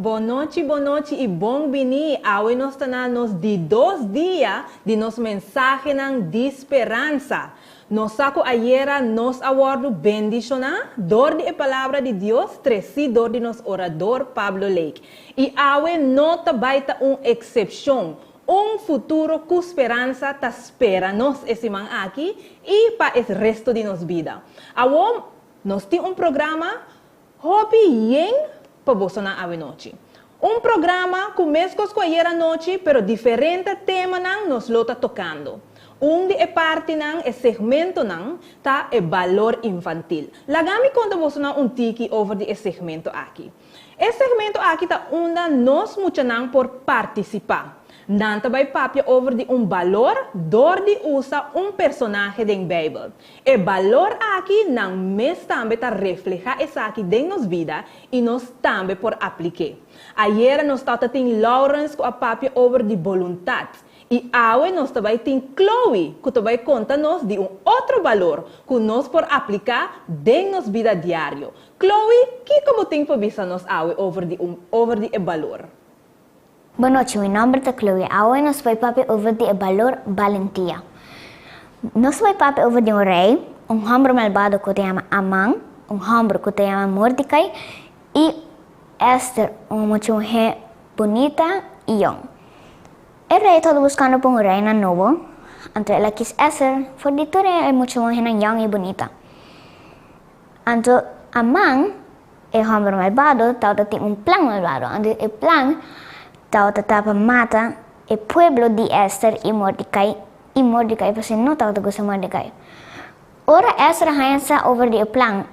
Boa noite e bom bini. Awe nós tananos de 2 dias de nos mensaje de esperança. Nos saco ayer nos awardo bendicionar dor de palavra de Deus, dor de nos orador Pablo Lake. E awe nota baita excepção. Futuro com esperança ta espera nos esse man aqui e para o resto de nos vida. Awe nós temos programa Hopi Yen para você na ave noite. Programa começa com a noite, pero diferente tema nang nos lo tá tocando. De parte nang segmento nang tá valor infantil. Lagami conta você na tiki over de segmento aqui. Esse segmento aqui tá nos mucha nang por participar. Nanta vai papia over de valor dor de usa personagem da Bíblia. E valor aqui não mes também tá refleja essa aqui de nos vida e nos também por aplicar. Ayer nós tava tem Lawrence com a papia over de vontade. E hoje nós também tem Chloe, que também conta nos de outro valor que nós por aplicar de nos vida diário. Chloe, que como tem para visa nos hoje over de valor? Boa noite, meu nome é Chloe. Hoje nós vamos falar over de valor valentia. Nós vamos falar over de rei, homem malvado que se chama Amán, homem que se chama Mordecai e Esther, uma mulher bonita e young. O rei está buscando por reina novo, então ela quis Esther, porque tu é muito mulher young e bonita. Então Amán, o homem malvado, tem plan malvado, então o plan tava mata o pueblo de Esther e Mordecai porque não estava gusto Mordecai. Ora Esther hansa over de plan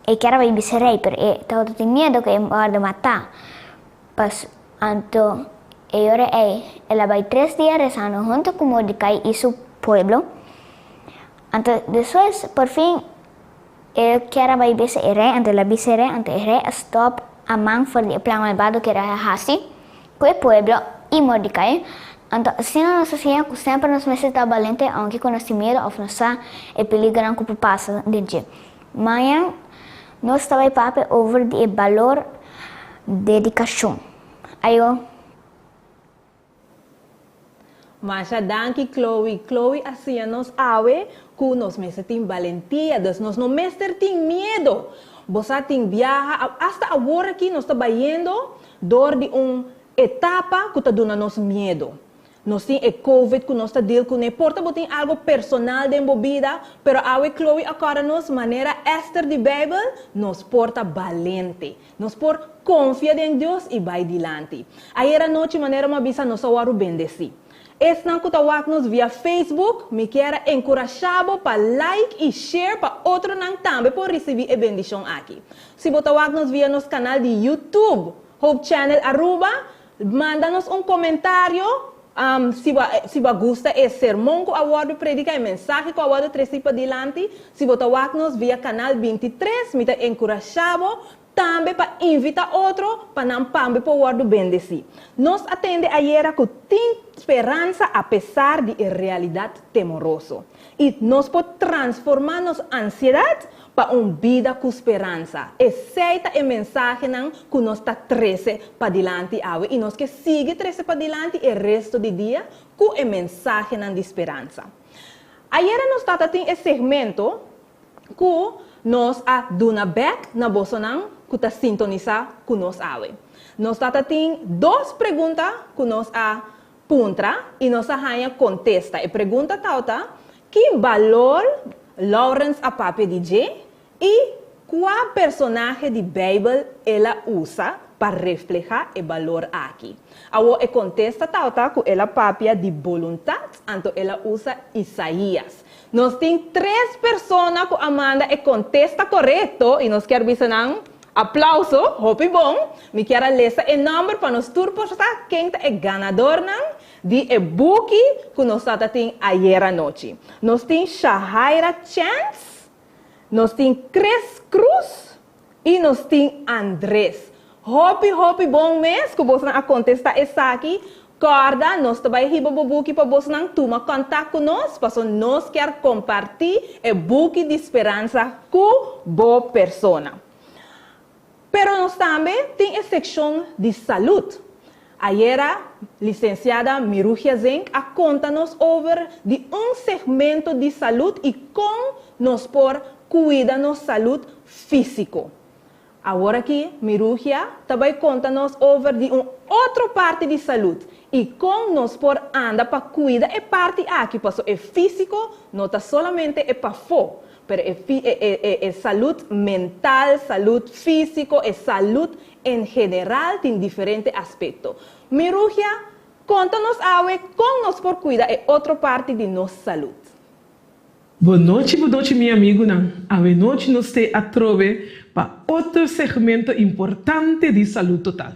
e quer vai ser rei, pero estava tem medo que vai matar. Pas anto ora ela vai 3 dias rezando junto com Mordecai e seu pueblo. Anto depois por fim quer vai ser rei, anto ela vai ser rei, anto rei stop Amán for de plan malvado que era Hasi. Com o pueblo e Mordecai, então assim nós fazemos que sempre nos necessita valente, aunque com nosso medo ou nossa é peligro que passa de dia. Mas nós estamos para over de valor dedicação. Ayo. Mas danke Chloe. Chloe assim nos awe que nos necessitamos valentia, nós não necessitamos medo. Você tem viaja, hasta agora aqui nós estamos indo dor de etapa que está dando nos medo. Nós temos COVID que nós está deal com, porta botem algo personal de vida, pero a Chloe agora nos maneira Esther de Bíblia nos porta valente, nos por confia em Deus e vai dilante. Ayer a noite maneira uma visa nos awaru bendeci. Esnan que tawak nos via Facebook, me quer encorajado para like e share para outro nang também por receber a bendição aqui. Se você tawak nos via nos canal de YouTube, Hope Channel Aruba, manda-nos comentário se você gosta do sermão que eu predico, o mensagem que eu trago para adiante. Se você nos via canal 23, me encorajado também para invitar outro para não também para bendecir. Nós atende ayer que tem esperança apesar de realidade temorosa. E nós podemos transformar nossa ansiedade para uma vida com esperança. Aceita a mensagem que nós está 13 para adiante e nós que sigue 13 para adiante o resto do dia com a mensagem de esperança. Ayer nós tem esse segmento que nós a duna back na bolsa que está sintonizado com nós awe. Nós tem 2 perguntas que nós a puntra e nós a contesta. A pergunta tá que valor Lawrence a papel DJ e qual personagem de Bíblia ela usa para reflejar o valor aqui. A contesta que ela papel de vontade, então ela usa Isaías. Nós temos 3 pessoas que Amanda contesta correto e nós queremos ver aplauso, hope bom. Me quero ler o número para nós turpostar quem é ganador de e-book que nós temos ayer à noite. Nós temos Shahaira Chance, nós temos Chris Cruz e nós temos Andrés. Hope bom mês que você a contestar essa aqui. Corda, nós também riba o book para você não tomar contato conosco, para nós quer compartilhar o book de esperança com boa pessoa. Pero nós também tem a secção de saúde. Ayer a licenciada Mirugia Zenk a conta-nos over de segmento de saúde e como nós por cuidar nossa saúde físico. Agora aqui, Mirugia também conta-nos over de outra parte de saúde e como nós por andar para cuidar a parte aqui, passou é físico, não está somente é para fora, mas é saúde mental, saúde físico, é saúde em geral tem diferentes aspectos. Mirugia, conta-nos agora como nós por cuidar é outra parte de nossa saúde. Boa noite, meu amigo. A noite nós te atrove para outro segmento importante de saúde total.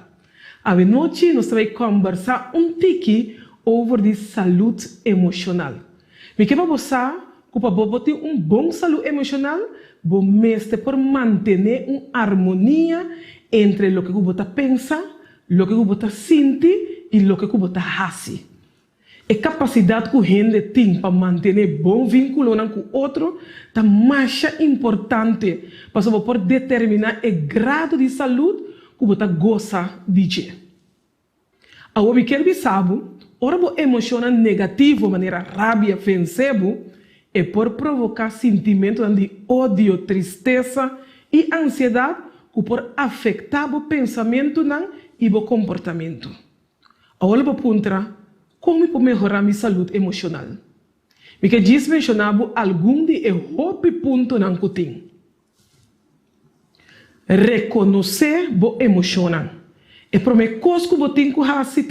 A noite nós vamos conversar tique over de saúde emocional. Me quero você que para ter bom saúde emocional, você mestre por manter uma harmonia entre o que você pensa, o que você sente e o que você faz. A capacidade que a gente tem para manter bom vínculo com o outro é mais importante para você poder determinar o grau de saúde que você gosta de ter. A o que sabe, ora você emociona negativo, de maneira rabia, vencebo, é por provocar sentimentos de ódio, tristeza e ansiedade que por afetar o pensamento e o comportamento. Agora vou perguntar como eu melhorar minha saúde emocional. Me quer mencionar algum de pontos que eu tenho. Reconhecer a emoção. É a primeira coisa que você tem que fazer,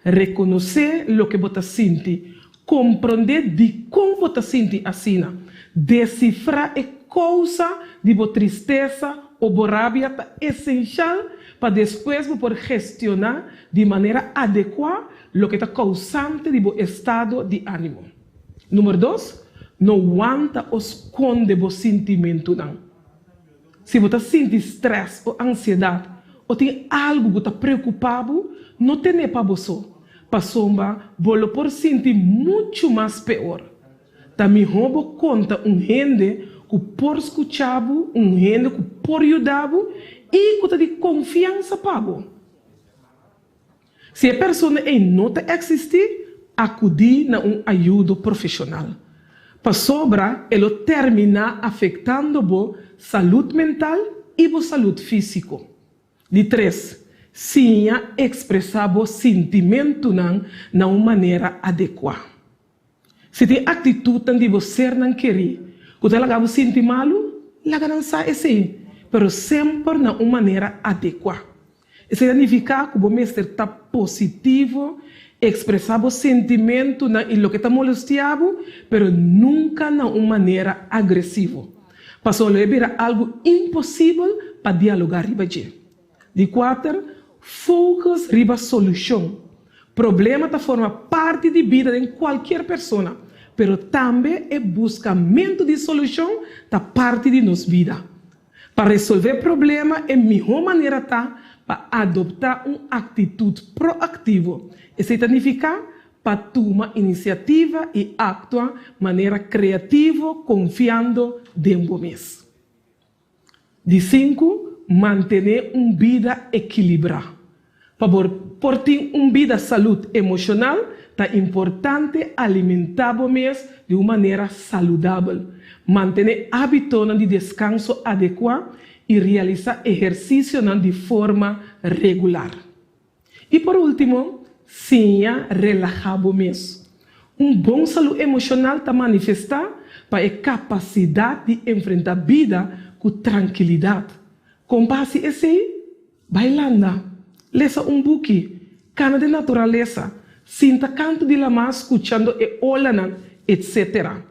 reconhecer o que você sente, compreender de como você sente assim, decifrar a causa de sua tristeza ou sua rabia é essencial para depois poder gestionar de maneira adequada o que está causante de seu estado de ânimo. Número 2, não aguanta esconder o sentimento. Se você sente estresse ou ansiedade, ou tem algo que está preocupado, não tem para você. Passomba, você pode sentir muito mais pior. Também roubo conta gente que pode escutar, gente que pode ajudar e que tem confiança para você. Se a pessoa não existir, acudir a ajuda profissional. Para sobra, ela termina afetando a saúde mental e a saúde física. De 3, sim, expressar o sentimento de uma maneira adequada. Se tem atitude de você não querer, quando ela se sente mal, ela não sabe assim, mas sempre de uma maneira adequada. Isso significa que o mestre está positivo, expressar o sentimento e o que está molestando, mas nunca de uma maneira agressiva. Passou a ver algo impossível para dialogar riba. De 4, focus riba solução. Problema tá forma parte da vida de qualquer pessoa, mas também é buscamento de solução da parte de nossa vida. Para resolver problema, a melhor maneira para adoptar uma atitude proativa. Isso significa para tomar iniciativa e actuar de maneira criativa, confiando em você mesmo. De 5, manter uma vida equilibrada. Para ter uma vida de saúde emocional, é importante alimentar você mesmo de uma maneira saudável, manter hábitos de descanso adequado e realizar exercício de forma regular. E por último, sim, relaxar você mesmo. Bom saúde emocional está manifestar para a capacidade de enfrentar a vida com tranquilidade. Com base esse, bailando, leia book, cana de natureza, sinta canto de lama, escuchando e olhando, etc.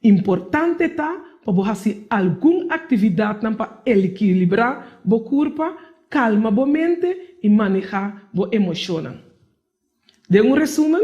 Importante está para fazer alguma atividade para equilibrar o corpo, calma a mente e manejar a emoção. De um resumo,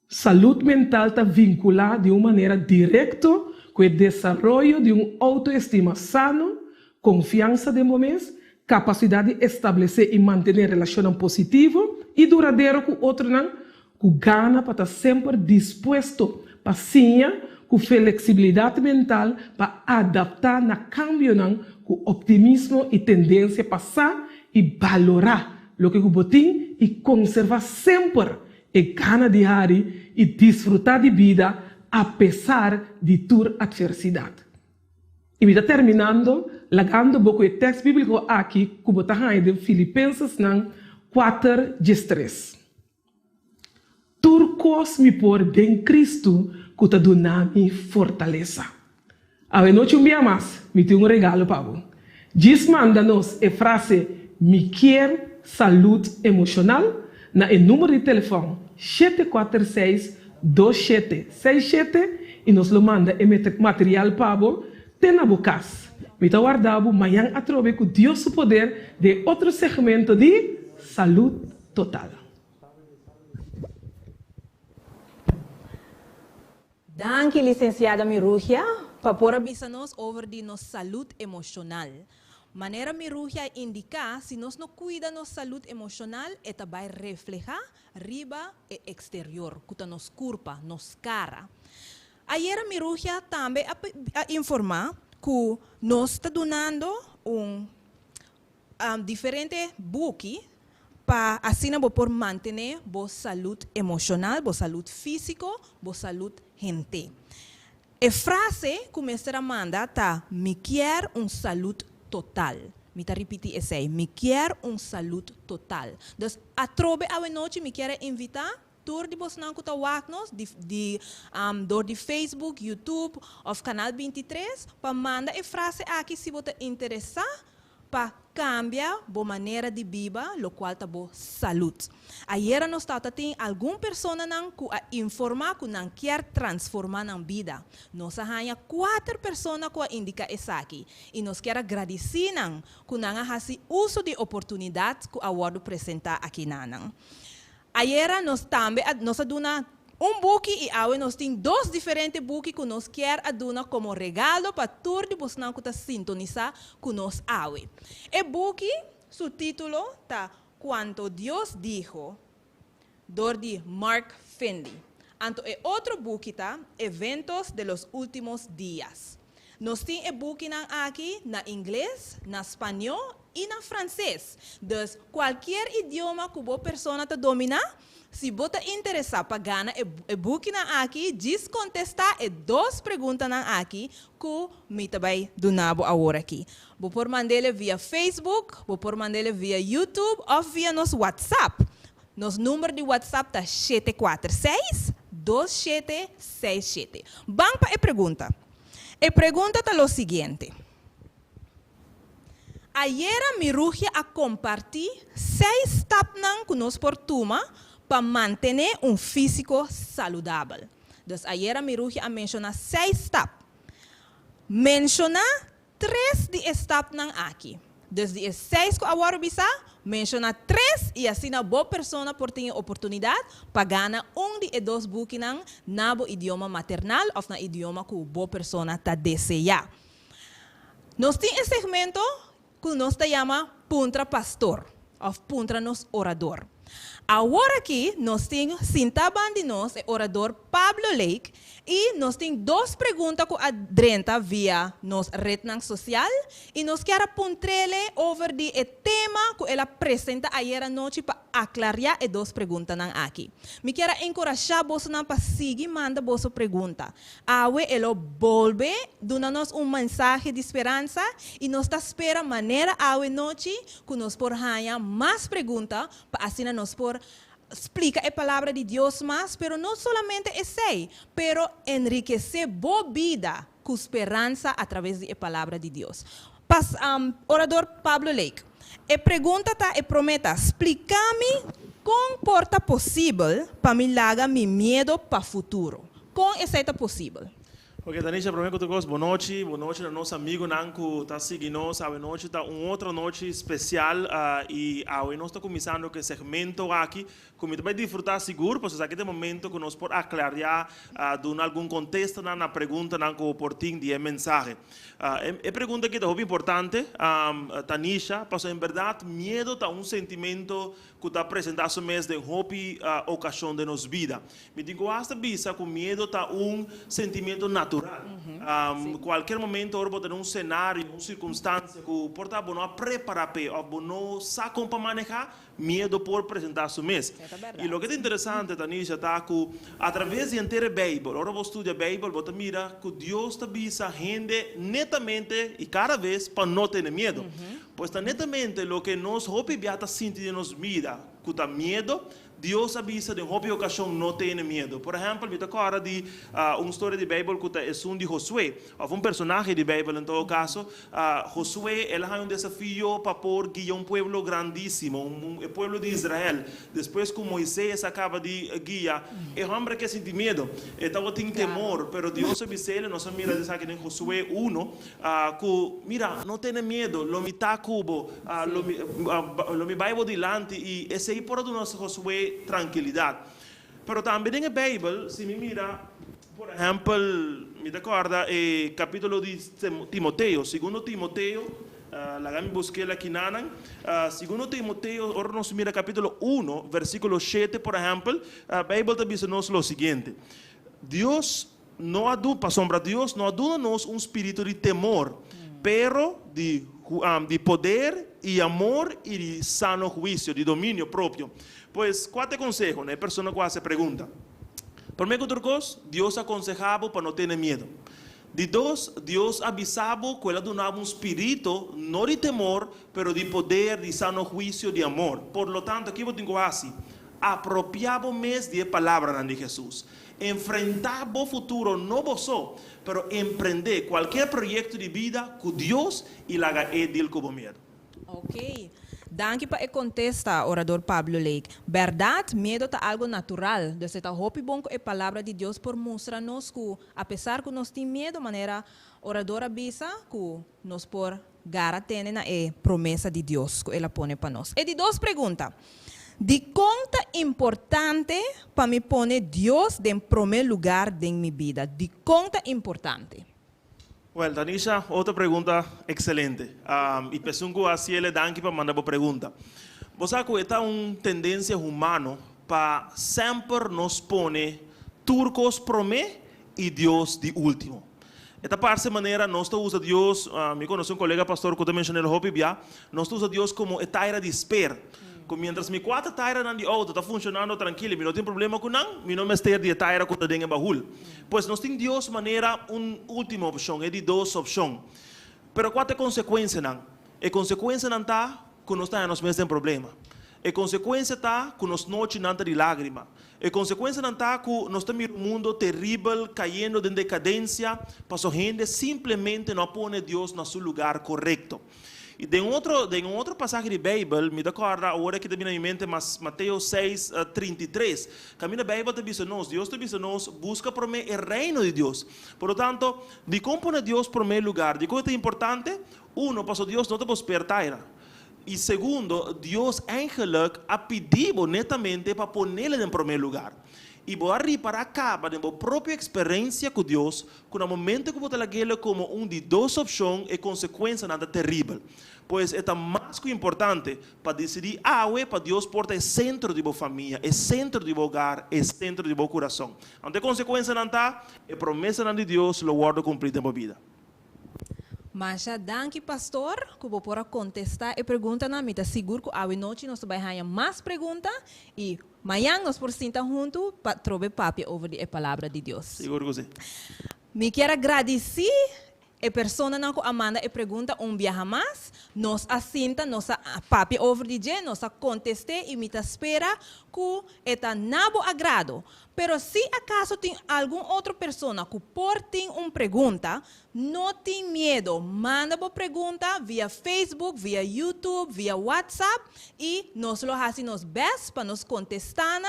saúde mental está vinculada de uma maneira direta com o desenvolvimento de uma autoestima sano, confiança de momento, capacidade de estabelecer e manter relação positiva e duradoura com o outro, que gana para estar sempre disposto para sim, com flexibilidade mental para adaptar na cambio com optimismo e tendência a passar e valorar o que você tem e conservar sempre a gana de hari e desfrutar de vida apesar de toda adversidade. E me está terminando, lagando um pouco o texto bíblico aqui, que você está de Filipenses 4:3. Turcos me por em Cristo, que está dando fortaleza. A noite um dia mais, me tem regalo para você. Diz manda-nos a frase, me quer saúde emocional, na número de telefone 746-2767 e nos lo manda o material para você. Tem na bocas. Me está guardado, amanhã a trobe com Deus o poder de outro segmento de saúde total. Danke, licenciada Miruja, para avisar-nos over de nossa saúde emocional. Maneira Miruja indica, se nós não cuida nossa saúde emocional, ela vai reflejar riba e exterior, que nos corpo, nos cara. Ayer Miruja também a informar que nós está donando diferente buque para assim por manter boa saúde emocional, boa saúde física, boa saúde gente. A frase que me será mandada tá, me quer saúde total. Me tá repetir essa aí, me quer saúde total. Então, a trobe a noite me quer invitar door de bos nang kuta waknos door de Facebook, YouTube of canal 23 para manda e frase aqui se você interessa para cambiar a maneira de viver, lo qual tá bo saúde. Ayer nós tem alguma pessoa nang ku a informar que não quer transformar na vida. Nós hanya 4 pessoas que indica essa aqui e nós quer agradecer nang que não hasi uso de oportunidade que a word apresentar aqui nanang. Ayer nós também nós aduna book e agora nós temos 2 diferentes books que nós quer aduna como regalo para todos os pessoas que sintonizar com nós agora. E book, su título está Cuanto Dios dijo, de Mark Finley. Anto e outro book está Eventos de los últimos días. Nós temos book aqui na inglês, na espanhol e na francês. Então, qualquer idioma que você pessoa te domina, se você interessa para ganhar o book aqui, diz contestar 2 perguntas aqui que me também donavo agora aqui. Vou por mandar via Facebook, vou por mandar via YouTube ou via nosso WhatsApp. Nosso número de WhatsApp está 746-2767. Vamos para a pergunta. A pergunta é o seguinte. Ayer Miruja a compartir 6 steps que nós portuma para manter físico saudável. Então, ayer Miruja a mencionar 6 steps. Menciona 3 de steps aqui. Desde 6 que agora bisa, menciona 3 e assim a boa pessoa por ter oportunidade para ganhar de 2 books na idioma maternal ou na idioma que a boa pessoa está deseja. Nós temos esse segmento que nós chama Puntra Pastor, ou Puntra nos Orador. Agora aqui, nós temos Sintaban de nós, o orador Pablo Lake, e nós temos 2 perguntas que adrenta via nos rede social, e nós queremos apuntar-lhe over de tema que ela apresenta ayer à noite para aclarar as 2 perguntas aqui. Me quero encorajar você para seguir manda vossa pergunta. Awe ela volve, dando-nos mensagem de esperança, e nós está esperando maneira awe noite que nós por ganhar mais perguntas para assim nós por explica a palavra de Deus mais, pero não somente esse, pero enriquecer boa vida com esperança através da palavra de Deus. Orador Pablo Lake, a pergunta está e prometa, explica-me como porta possível para me largar meu medo para o futuro. Como é possível? Ok, Tanisha, primeiro que tudo, boa noite a nosso amigo Nanku, está seguindo, a noite está outra noite especial e a nós está começando que segmento aqui, como vai desfrutar seguro, pois aqui é o momento que nós podemos aclarar, dar algum contexto na pergunta Nanku por ti de mensagem. A pergunta que é muito importante, Tanisha, pois em verdade, medo é sentimento que está apresentado mês de hobby ocasião de nossa vida. Me digo, hasta visa que medo é sentimento natural. natural. Cualquier momento, ahora tener un escenario, una circunstancia que porta bueno a preparar, bueno saca para manejar, miedo por presentar su mes. Y lo que es interesante, Tanisha, está que a través de entera Biblia, ahora vos estudia Biblia, vos mira que Dios te avisa gente netamente y cada vez para no tener miedo. Pues está netamente lo que nos hopi viata sinti de nos vida, que está miedo, Deus avisa de uma ocasião não ter medo. Por exemplo, me toca de uma história de Bíblia que é de Josué, ou um personagem de Bíblia em todo caso. Josué, ele tem desafio para por guiar povo grandíssimo, povo de Israel. Depois que Moisés acaba de guiar, é homem que sente medo, estava tem temor, mas Deus avisa ele, nós mira diz aqui em Josué 1, que mira, não tenha medo, lo me tá cubo, lo me vai dilante e esse aí por do nosso Josué tranquilidad. Pero también en la Biblia, si me mira, por ejemplo, me recuerda el capítulo de Timoteo, segundo Timoteo, la gami busqué la quinanan, segundo Timoteo, ahora nos mira capítulo 1, versículo 7, por ejemplo, la Biblia te dice lo siguiente: Dios no adula, para sombra Dios no adula-nos un espíritu de temor, pero de poder y amor y de sano juicio, de dominio propio. Pues, ¿cuál te consejo? Hay personas que hacen preguntas. Por meio de outros, Deus aconsejava para não ter medo. De dos, Deus avisava que Ele donava espírito, não de temor, mas de poder, de sano juízo, de amor. Por lo tanto, aqui eu tenho assim: apropriava-me de palavra de Jesus. Enfrentava o futuro, não só, mas empreender qualquer projeto de vida com Deus e lá é dele com medo. Ok. Danke para contesta, orador Pablo Lake. Verdade, medo é algo natural. Então, está hopi bom que a palavra de Deus por mostrar-nos que, apesar que nós temos medo, maneira orador avisa que nós por gara ter na promessa de Deus que ela põe para nós. E de duas perguntas. De quanto importante para me pôr Deus em primeiro lugar em minha vida? De quanto importante? Well, Tanisha, outra pergunta excelente. E penso que assim ele dá para mandar uma pergunta. Você sabe que está uma tendência humana para sempre nos pôr turcos promê e Deus de último. Esta parte maneira nós usa Deus, me conhece um colega pastor que eu mencionei no Hopi Bia, nós usa Deus como taira de espera. Mientras mi quatro taira nan di auto está funcionando tranquilo, mi no tem problema com não, mi não me ester de taira com tem bahul. Pois nós tem Deus maneira última opção, é de duas opções. Pero qual é a consequência não? A consequência não tá que nós tá nos mesmos problema. A consequência tá que nós noite não tá de lágrima. A consequência não tá que nós temos um mundo terrível, caindo em decadência, para a gente simplesmente não põe Deus no seu lugar correto. E de um outro passagem de Bíblia, me recorda agora que tem na minha mente, Mateus 6, 33. Caminho da Bíblia te diz nós, Deus te diz nós, busca por mim o reino de Deus. Por lo tanto, de como pôr Deus por primeiro lugar, de coisa importante, para Deus não te prospertar. E segundo, Deus angelic a pedido netamente para pôr-lhe em primeiro lugar. E vou para acaba de minha própria experiência com Deus, que no momento que vou ter como de duas opções, a consequência nada terrível. Pois é mais que importante para decidir para Deus porta o centro de minha família, o centro de meu hogar, o centro de meu coração. Ante consequência não está, a promessa de Deus lo guardo cumprido em minha vida. Mas danke pastor, que vou por contestar a pergunta na mita. Seguro que a noite nós vamos ter mais perguntas e amanhã nós por sentar juntos para trocar papo sobre a palavra de Deus. Seguro que sim. Me quero agradecer a pessoa que amanda a pergunta dia mais. Nós assenta, nós papo over de dia, nós conteste e me espera que está nabo agrado. Pero se acaso tem alguma outra pessoa que por tem uma pergunta, não tem medo, manda a pergunta via Facebook, via YouTube, via WhatsApp e nós lo hacemos best para nos contestar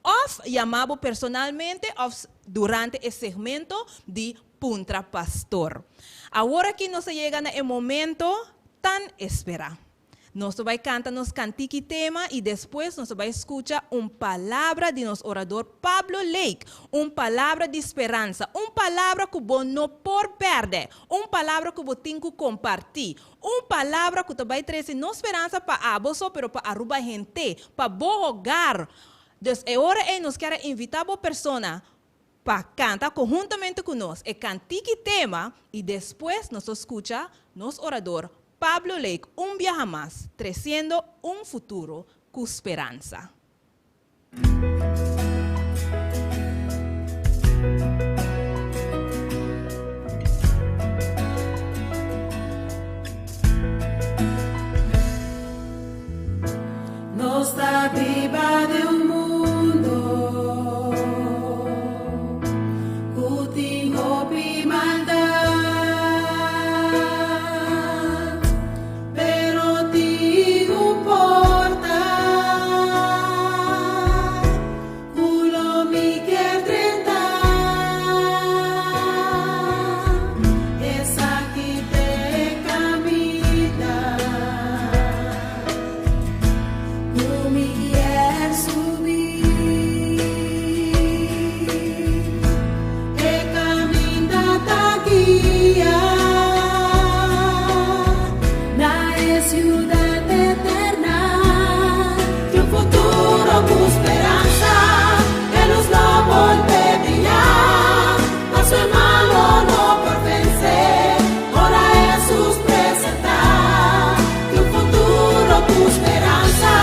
ou chamamos personalmente ou durante o segmento de Puntra Pastor. Agora que nós chegamos no momento tan espera. Nós vamos cantar nos cantique tema e depois nós vamos escutar uma palavra de nosso orador Pablo Lake, uma palavra de esperança, uma palavra que você não pode perder, uma palavra que você tem que compartilhar, uma palavra que vai trazer não esperança para você, mas para a gente, para o hogar. Então, agora nós queremos invitar a pessoa para cantar conjuntamente con nosotros el cantique tema y después nos escucha nuestro orador Pablo Lake, un viaje más, creciendo un futuro con esperanza. No está viva de un mundo que hopi maldad, pero ti importa culo mi que es aquí te camina. Ciudad eterna, que un futuro con esperanza, que luz no vuelve a brillar, paso el malo no por vencer, ahora Jesús presenta, que un futuro con esperanza,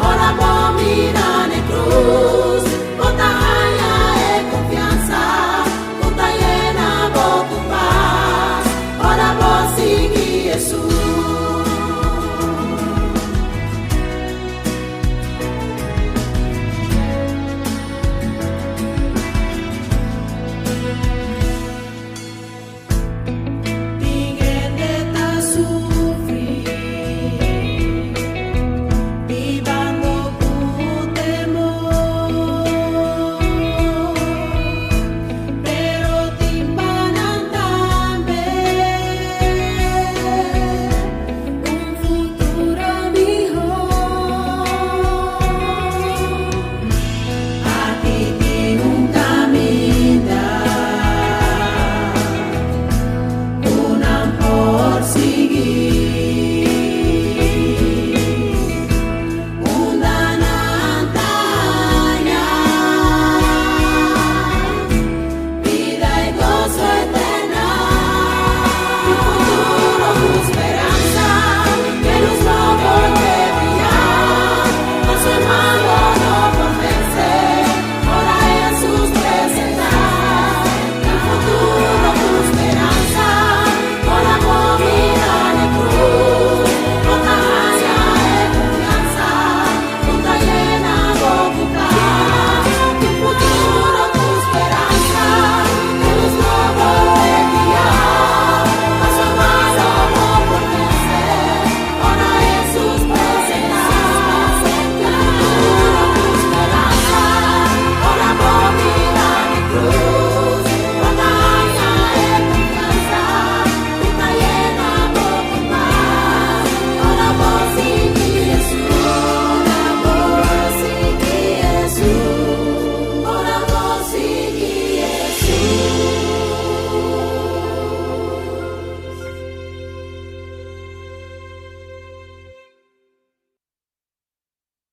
ahora voy a mirar en cruz, montaña de confianza, monta llena voy tu paz, ahora voy a seguir Jesús.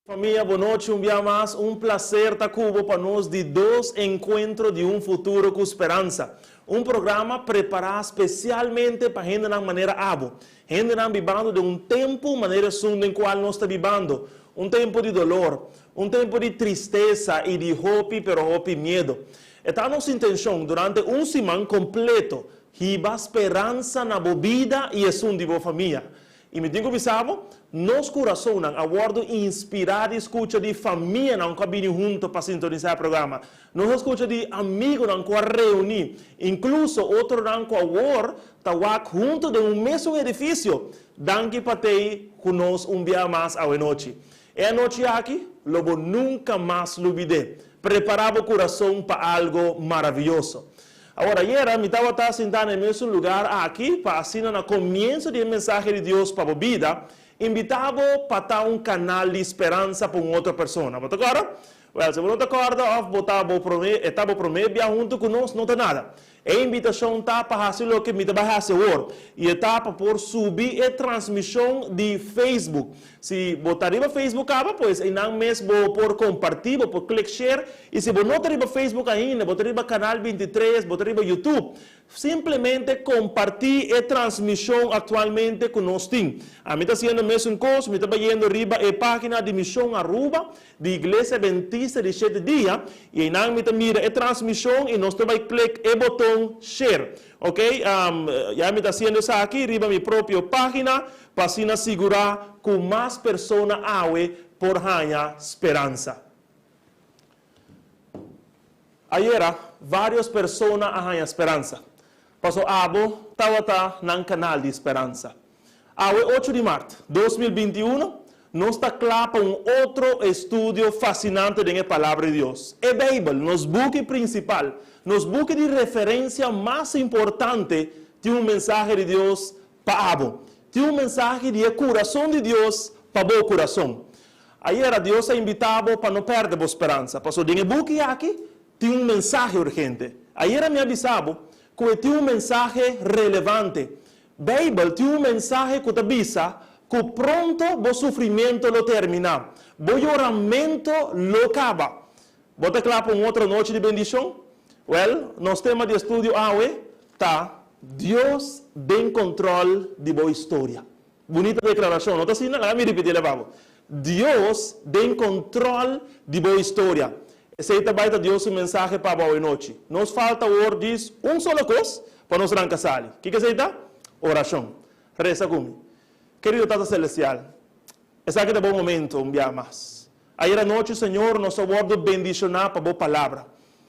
Familia, buenas noches, un día más, un placer estar cubo para nos de dos encuentros de un futuro con esperanza. Un programa preparado especialmente para gente de manera abo. Gente vivando de un tiempo, manera sunda en cual no está vivando. Un tiempo de dolor, un tiempo de tristeza y de hopi, pero hopi miedo. Esta nuestra intención durante un semana completo, hiba esperanza na vida y es un de familia. E me digo bisavo, nos corações aguardo inspirar e escuta de família não cabine junto para sintonizar o programa. Nos escuta de amigos não com reunir, incluso outro não com agora tá junto de um mesmo edifício. Danke patei conosco dia mais a noite. E a noite aqui, logo nunca mais olvidei. Preparava o coração para algo maravilhoso. Agora, ayer me estava sentado no mesmo lugar aqui, para assinar no começo do mensagem de Deus para a vida, invitava para estar um canal de esperança para outra pessoa. Você está? Well, se você não está, estava prometer junto conosco, não tem nada. A invitação está para fazer o que me vai fazer hoje. E está para por subir a transmissão de Facebook. Se botar no Facebook, pois aí não mesmo por compartilhar, por clicar share. E se você não tem Facebook ainda, botar no canal 23, botar no YouTube, simplesmente compartilhe a transmissão atualmente que nós temos. A mim está sendo a mesma coisa, me está vendo arriba a página de missão Aruba, de Igreja Adventista de 7 dias, e aí não me está mira a transmissão e nós vai clicar o botão share. Ok? Já me está sendo isso aqui, arriba minha própria página, para assim assegurar que mais pessoas hawe por ganhar esperança. Ayer, várias pessoas ganham esperança. Passou abo, estava no canal de esperança. Awe 8 de março de 2021, nós está claro para outro estudo fascinante da palavra de Deus. A Bíblia, nos buque principal, nos buque de referência mais importante, tem mensagem de Deus para abo. Tem mensagem de coração de Deus para o coração. Ayer Deus é invitado para não perder a esperança. Passou de buque aqui, tem mensagem urgente. Ayer me avisava que tem mensagem relevante. Bíblia tem mensagem que te avisa que pronto o sofrimento lo termina. O choramento lo acaba. Bota claro para outra noite de bendição? Well, nosso tema de estudo hoje está Deus tem controle de boa história. Bonita declaração, não está assim? Me repetir, levava. Deus tem controle de boa história. Esse é Deus um mensagem para boa noite. Nos falta hoje diz só coisa para nós arrancar. O que é isso? Oração. Reza comigo. Querido Tata Celestial, esse aqui é um bom momento, um dia mais. Ayer à noite, Senhor, nós abordo bendicionar para a boa palavra.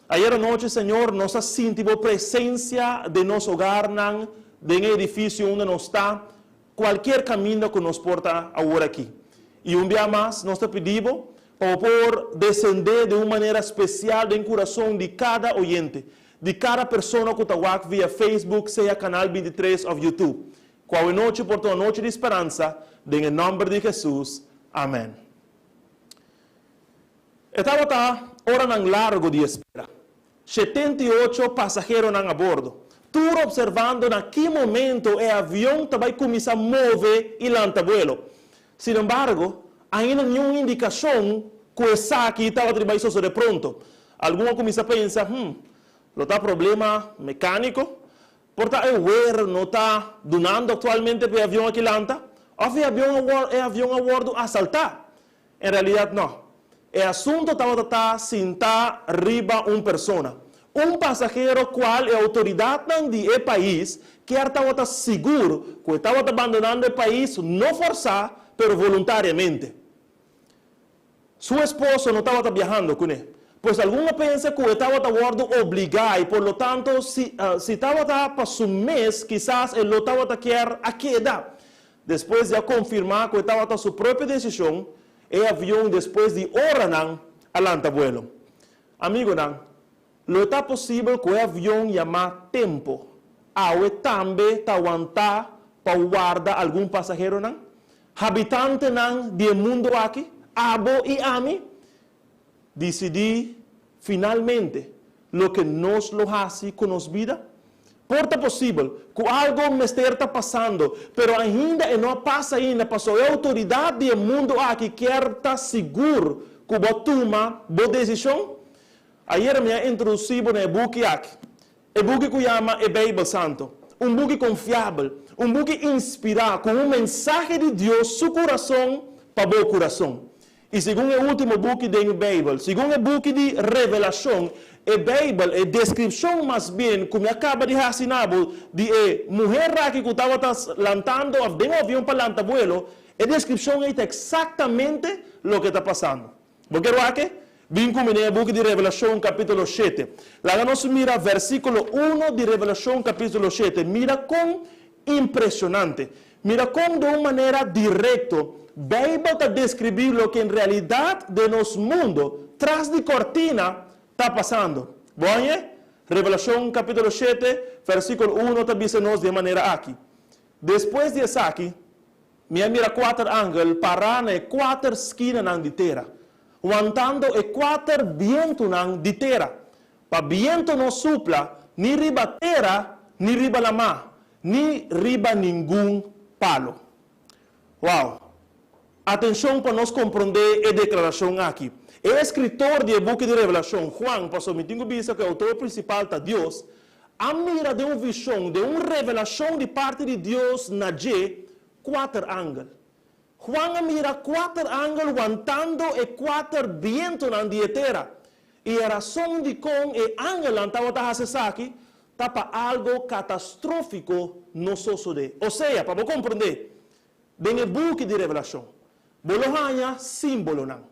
Ayer à noite, Senhor, nós sentimos a presença de nosso hogar, do edifício onde nós está, qualquer caminho que nos porta agora aqui. E um dia mais, nós te pedimos para por descender de uma maneira especial no coração de cada oyente, de cada pessoa que está via Facebook, seja canal 23 ou YouTube. Qual noite por tua noite de esperança, em nome de Jesus. Amém. Estava hora nang largo de espera. 78 passageiros a bordo. Tudo observando na que momento o avião vai começar a mover e lançar vuelo. Sin embargo, ainda nenhuma indicação que essa aqui estava trabalhando de pronto. Alguns começam a pensar, não está problema mecânico, portanto, o não está donando atualmente para o avião que lança, ou o avião a bordo a saltar. Em realidade, não. O assunto estava sentar arriba uma pessoa. Um passageiro qual é a autoridade do país que estava seguro que estava abandonando o país, não forçar, mas voluntariamente. Sua esposa não estava viajando com ele. Pois alguns pensam que estava a bordo obrigado, e por lo tanto, se estava para um mês, quizás ele estava a querer a queda. Depois de confirmar que estava a sua própria decisão, o avião, depois de horas, alanta vuelo. Amigo, não está possível que o avião chama tempo. Awe também está aguentar para guardar algum passageiro, não? Habitante do mundo aqui, abo e ami, decidir finalmente lo que nos lo hace com nossa vida. Porta possível que algo me esteja passando, pero ainda não passa ainda, passou a autoridade do mundo aqui quer estar seguro que você toma boa decisão. Ayer me introduzi no e-book aqui. E-book que chama a Bíblia Santo. Um book confiável, um book inspirado, com um mensagem de Deus, seu coração para o coração. E segundo o último book da Bíblia, segundo o book de revelação, a Bíblia, a descrição mais bem, como acaba de assinar, de mulher que estava lançando de um avião para lançar vuelo, a descrição é exatamente o que está passando. Porque aqui, vim com o book de Revelação, capítulo 7. Lá nós mira versículo 1 de Revelação, capítulo 7. Mira com impressionante. Mira com de uma maneira direta. Bíblia está descrevendo o que em realidade de nosso mundo, tras de cortina, está passando. Bom, Revelação capítulo 7, versículo 1, está dizendo de maneira aqui. Depois de isso aqui, mira 4 ángulos para na 4 esquinas de terra. Aguantando 4 vientos de terra. Para viento não supla, ni riba terra, ni riba lama, ni riba ningún palo. Wow. Atenção para nós compreender a declaração aqui. O escritor do livro de Revelação, Juan, pastor, me tenho visto que o autor principal está Deus, a mira de uma visão, de uma revelação de parte de Deus na G, 4 ângulos. Juan mira 4 ângulos aguantando e 4 vientos na terra. E a razão de com e ângulo estava aqui, está para algo catastrófico no suceder. Ou seja, para você compreender, no book de Revelação, bolohanha símbolo não.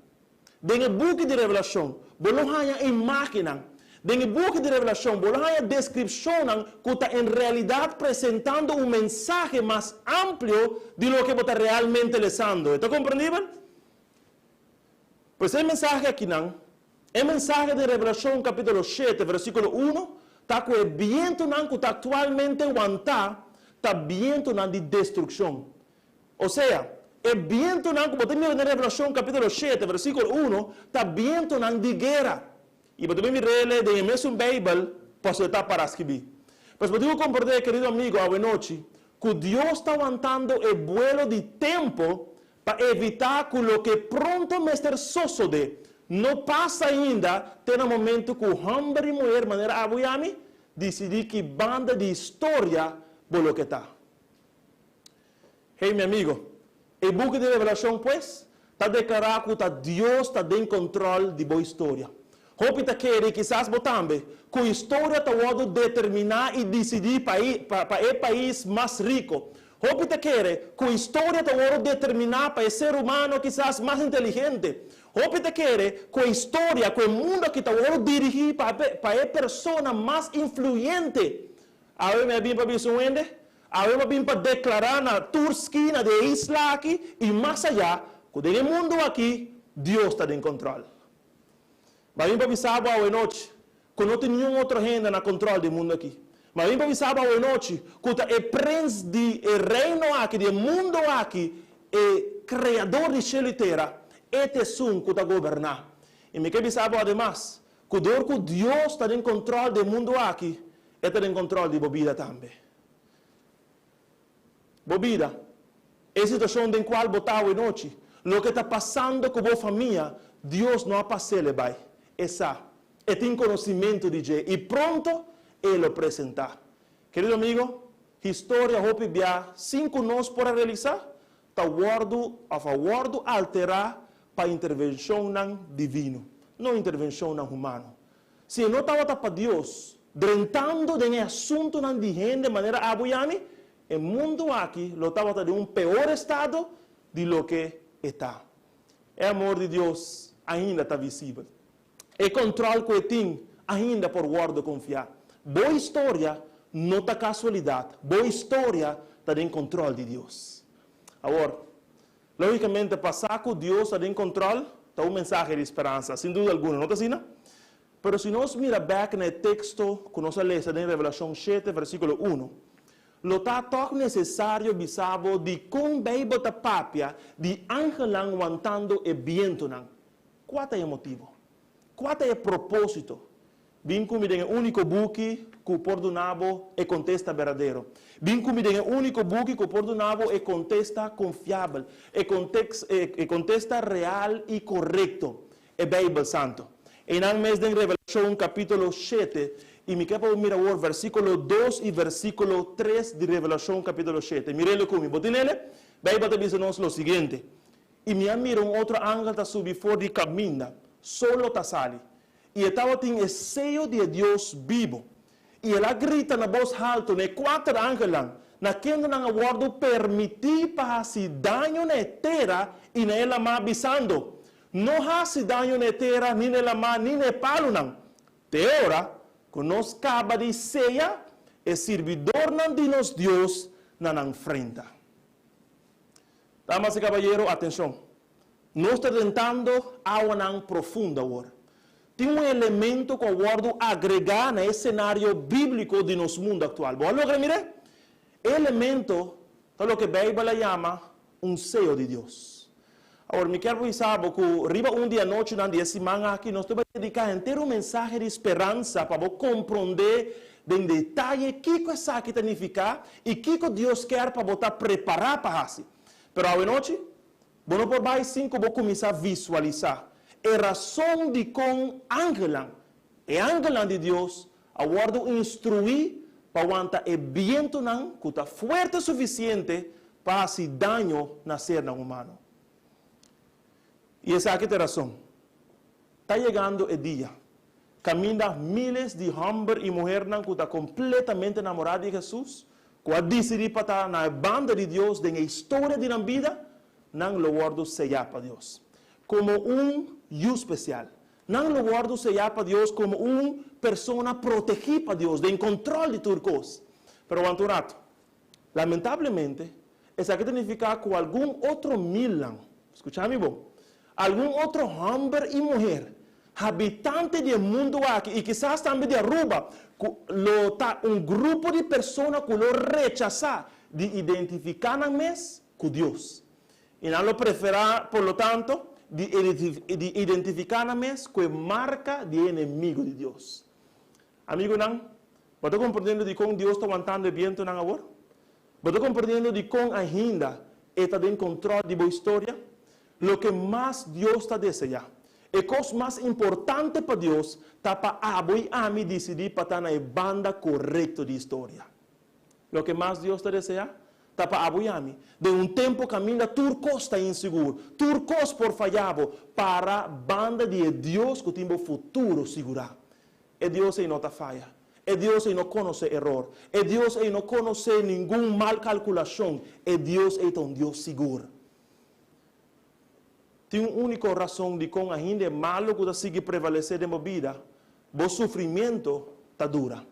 No book de Revelação, bolohanha imagem não. No book de Revelação, bolohanha descrição não, que está em realidade apresentando um mensagem mais amplo de lo que você está realmente lendo. ¿Está compreendível? Pues el mensaje aqui não, el mensaje de Revelação capítulo 7, versículo 1, está com o viento não que está atualmente aguantando, está viento não de destruição. Ou seja, o viento não que você mira na Revelação capítulo 7, versículo 1, está viento não de guerra. E você me rele de mesmo Bíblia, posso estar para escrever. Mas você deve compreender, querido amigo, a noite, que Deus está aguantando o vuelo de tempo para evitar que o que pronto me ester suceder não passa ainda, tem um momento que o homem e mulher, de maneira abuiami, decidir que banda de história por lo que está. Hey, meu amigo, o book de Revelação, pues, está declarado que Deus está em controle de boa história. Hope te quer quizás também que a história está pode determinar e decidir para o país mais rico. Hope te quer que a história está pode determinar para o ser humano quizás mais inteligente. Hope te quer que a história, que o mundo que está pode dirigir para a pessoa mais influente. Aí me vim para visuende, aí me vim para declarar na tua esquina de isla aqui e mais allá, que no mundo aqui, Deus está em controle. Mas vim para avisar a noite que não tem nenhuma outra gente na controle do mundo aqui. Mas vim para avisar a noite que o príncipe do reino aqui, do mundo aqui, o criador de céu e terra, é som que está governar. E me quer avisar además que Deus está em controle do mundo aqui, está em controle de bebida também. Bebida, é a situação em qual botar a noite, o que está passando com a família, Deus não ha passado vai. Essa é tem conhecimento de Deus e pronto ele apresentar. Querido amigo, história hope bia 5 nós para realizar, tá guardo a favor do alterar para intervenção não divino, não intervenção não humano. Se não estava para Deus, drentando de assunto não de gente de maneira abuiami, o mundo aqui lo estava de um pior estado de lo que está. O amor de Deus ainda está visível. O controle que tem ainda por guarda confiar. Boa história não está casualidade. Boa história está em controle de Deus. Agora, logicamente, passar que Deus está em controle, está um mensagem de esperança, sem dúvida alguma, não está assim? Mas se nós miramos back no texto que nós lemos em Revelação 7, versículo 1, lo está tão necessário bisabo de com Bíblia da papia de ángel aguantando e viento não. Qual é o motivo? Qual é o propósito? Vim comigo em único book que por do nabo e contesta verdadeiro. Vim comigo em único book que por do nabo e contesta confiável. E contesta real e correto. É Bíblia Santo. E no mês de Revelação capítulo 7, e me quero mirar o versículo 2 e versículo 3 de Revelação capítulo 7. Mirele comigo. Bote nele, Bíblia te diz-nos o seguinte. E me mira outro anjo que subiu fora de caminho. Solo está sali. E estava tem o seio de Deus vivo. E ela grita na voz alta, ne 4 ángeles, naquele não aguardo permitir para se dano na terra e nela má avisando. Não há se dano na terra, nem nela má, nem na palo não. Teora, que nós acaba de ceia, e servidor não de nos Deus na enfrenta. Damas e caballeros, atenção. Nós estamos tentando algo profundo agora. Tem um elemento que eu guardo agregar no cenário bíblico de nosso mundo atual. Vou lograr, mire? Elemento, é o que a Bíblia chama um seio de Deus. Agora, me quero avisar que arriba dia à noite, na dia semana aqui, nós vamos dedicar inteiro mensagem de esperança para compreender em detalhe que coisa que significa e que Deus quer para botar preparar para assim. Pero a noite, não por mais 5 vou começar a visualizar a razão de com angelan, de Deus, a guardo instruir para aguantar o viento não, que está forte o suficiente para se dano na ser humano. E essa aqui é a razão. Está chegando o dia. Camina miles de homens e mulheres que estão completamente enamorados de Jesus, que a decidir para estar na banda de Deus, na história de la vida, não lo guardo sellar para Deus. Como especial. Não lo guardo sellar para Deus como persona protegida para Deus, de controle de turcos. Pero quanto rato, lamentavelmente, isso aqui significa que algum outro milan, escúchame bom, algum outro homem e mulher, habitante do mundo aqui, e quizás também de Aruba, grupo de pessoas que lo rechazar de identificar com Deus. E não lo preferar, por lo tanto, de identificar com marca de inimigo de Deus. Amigo, não? Você compreendendo de como Deus está aguantando o viento não agora? Você compreendendo de como ainda está em controle de sua história? Lo que mais Deus está desejando. A coisa mais importante para Deus está para a mim decidir para estar na banda correta de história. Lo que mais Deus está desejando está para a mim. De tempo caminha, turcos está inseguro. Turcos por falhado para a banda de Deus que tem o futuro seguro. E Deus não está falha. E Deus não conhece erro. E Deus não conhece nenhuma mal calculação. E Deus é um Deus seguro. Tem uma única razão de como ainda é malo que sigue prevalecer na vida. O sofrimento está dura.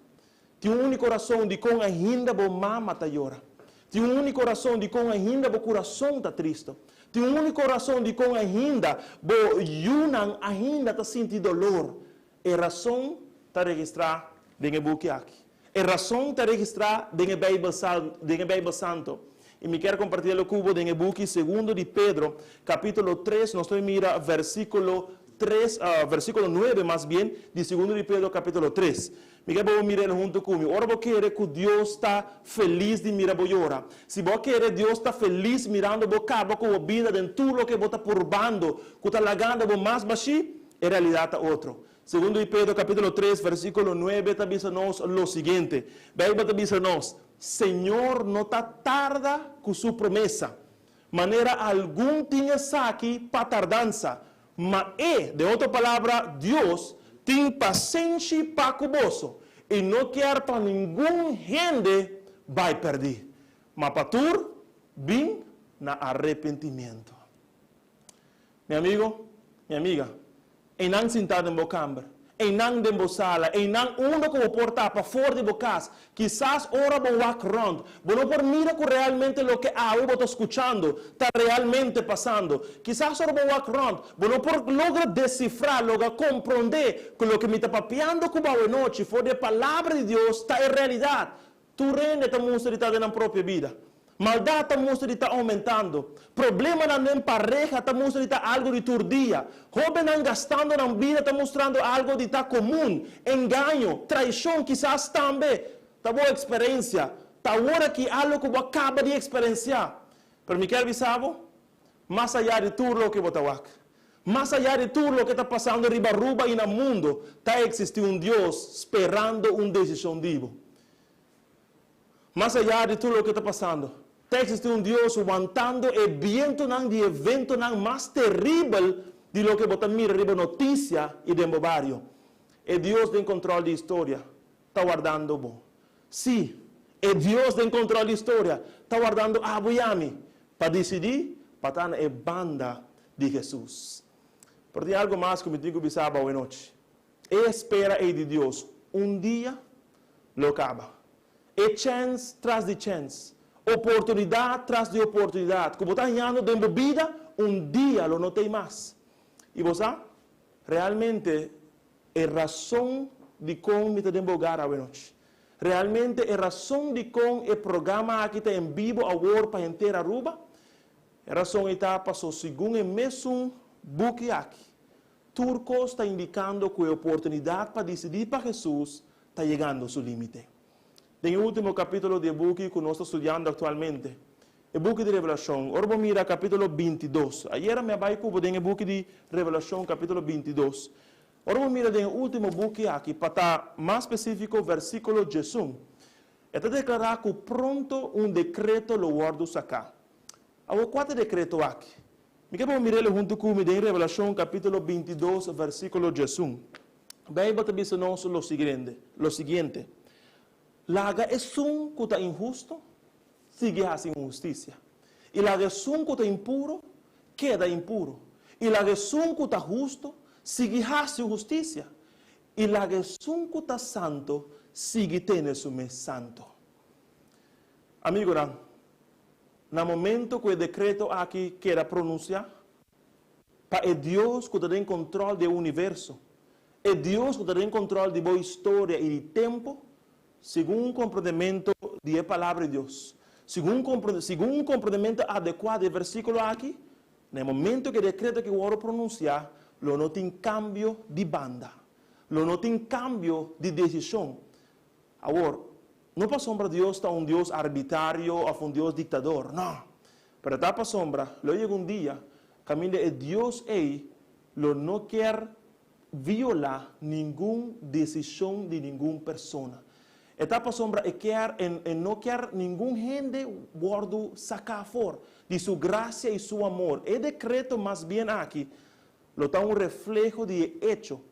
Tem uma única razão de como ainda o mama está llora. Tem uma única razão de como ainda o coração está triste. Tem uma única razão de como ainda o yunan ainda está sentindo dolor. A razão está registrada no book aqui. A razão está registrada no Bíblia Santo. E me quero compartilhar o cubo em book 2 de Pedro, capítulo 3, nós estamos mira versículo 9 mais bem, de 2 de Pedro, capítulo 3. Me quero mirar junto comigo. Ora, você quer que Deus está feliz de mirar você ora. Se você quer Deus está feliz mirando você acaba com a vida de tudo o que você está purbando, que está lagando você mais baixo, em realidade é outro. 2 de Pedro, capítulo 3, versículo 9, está dizendo o seguinte. Bíblia está dizendo Senhor não está tarda com sua promessa. Maneira algum tinha aqui para tardança. Mas de outra palavra, Deus tem paciência para conosco. E não quer para nenhum gente vai perder. Mas para tu, vem na arrependimento. Meu amigo, minha amiga, e não sentado em câmara. E não dentro da sala, e não onde que portar para fora de casa, quizás ora vou walk around, não por mira que realmente o que eu estou escutando está realmente passando, quizás ora vou walk around, não por logra decifrar, logra compreender que o que me está papiando com a noite, fora de palavra de Deus, está em realidade, tu rende a monstridade na própria vida. Maldade está está aumentando. Problema na pareja está mostrando algo de tu dia. Jovem não gastando na vida está mostrando algo de tá comum. Engano, traição, quizás também. Tá boa experiência. Tá hora que algo que você acaba de experienciar. Pero me quero avisar, mais allá de tudo o que você está mais allá de tudo o que está passando riba ruba e no mundo, está existindo Deus esperando uma decisão diva. Mais allá de tudo o que está passando, existe Deus aguantando o viento de evento mais terrível de lo que você mira riba notícia e de barrio. E Deus tem controle da história, está guardando bom. Sim, e Deus tem controle da história, está guardando a Miami para decidir para estar na banda de Jesus. Por tem algo mais que me digo bisaba hoje noite. E espera de Deus, dia lo acaba. E chance tras de chance. Oportunidade tras de oportunidade. Como está ganhando de vida, dia lo notei mais. E você, realmente, é razão de como me está embogado hoje noite. Realmente, é razão de como o programa aqui está em vivo agora para inteira Aruba. É razão de estar passou segundo o mesmo book aqui. Turcos está indicando que a oportunidade para decidir para Jesus está llegando a su límite. En el último capítulo del book que nosotros estamos estudiando actualmente, el book de Revelación, ahora mira capítulo 22. Ayer me había ocupado en el book de Revelación capítulo 22. Ahora mira en el último book aquí, para estar más específico, versículo 11. Está declarado que pronto un decreto lo guardo acá. Hay 4 decretos aquí. Me quero mirar junto conmigo en Revelación capítulo 22, versículo 11. Bíblia te dice lo siguiente. Laga es un que está injusto, sigue haciendo injusticia. Y laga es un que está impuro, queda impuro. Y laga es un que está justo, sigue haciendo justicia. Y laga es un que está santo, sigue teniendo su mes santo. Amigo, en el momento que el decreto aquí quiera pronunciar, para el Dios que está en control del universo, el Dios que está en control de la historia y del tiempo, según un comprendimiento de la palabra de Dios, según un comprendimiento adecuado del versículo aquí, en el momento que el decreto que voy a pronunciar, lo no tiene cambio de banda, lo no tiene cambio de decisión. Ahora, no para sombra Dios está un Dios arbitrario o un Dios dictador, no. Pero está para sombra, lo llega un día, camina el Dios lo no quiere violar ninguna decisión de ninguna persona. Está para sombra no quiere ningún gente guardo sacar fuera de su gracia y su amor. El decreto más bien aquí, lo está un reflejo de hecho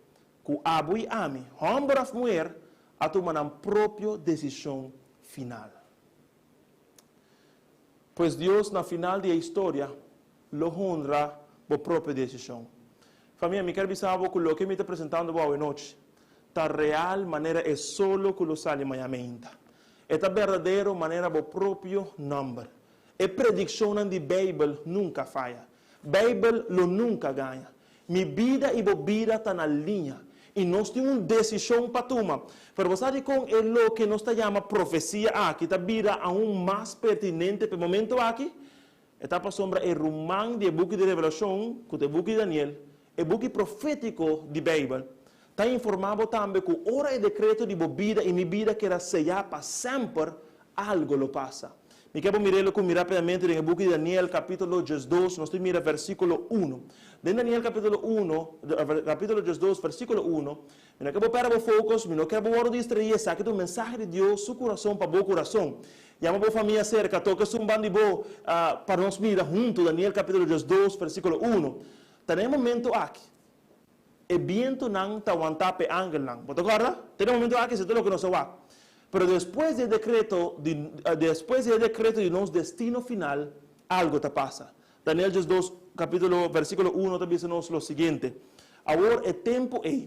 que abu y ami, hombre o mujer, a tomar una propia decisión final. Pues Dios, na final de la historia, lo honra por propia decisión. Familia, me quiero avisar que lo que me está presentando hoy noche, la real manera es solo que lo sale Miami. Esta verdadera manera por propio nombre. La predicción de Biblia nunca falla. Biblia lo nunca gana. Mi vida y mi vida están en línea. Y no tenemos una decisión para tomar. Pero sabe con lo que nos llama profecía aquí, esta vida aún más pertinente para el momento aquí, está para sombra el rumán del book de Revelación, que es el book de Daniel, el book profético de Biblia, está informado también que ahora el decreto de mi vida y mi vida que era sellar para siempre, algo lo pasa. Me quiero mirarlo rápidamente en el book de Daniel, capítulo 2, nos estoy mirando versículo 1. De Daniel, capítulo 2, versículo 1, me quiero parar focos, me quiero distraer, saque tu mensaje de Dios, su corazón para tu corazón. Llama a familia cerca, toca un bandibo para nos mirar juntos, Daniel, capítulo 2, versículo 1. Tenemos un momento aquí. El viento no está aguantando el ángel. ¿Te acuerdas? Tenemos un momento aquí, se te lo que nos va. Pero después del decreto de nuestro destino final, algo te pasa. Daniel 2, versículo 1, te dice lo siguiente. Ahora el tiempo es,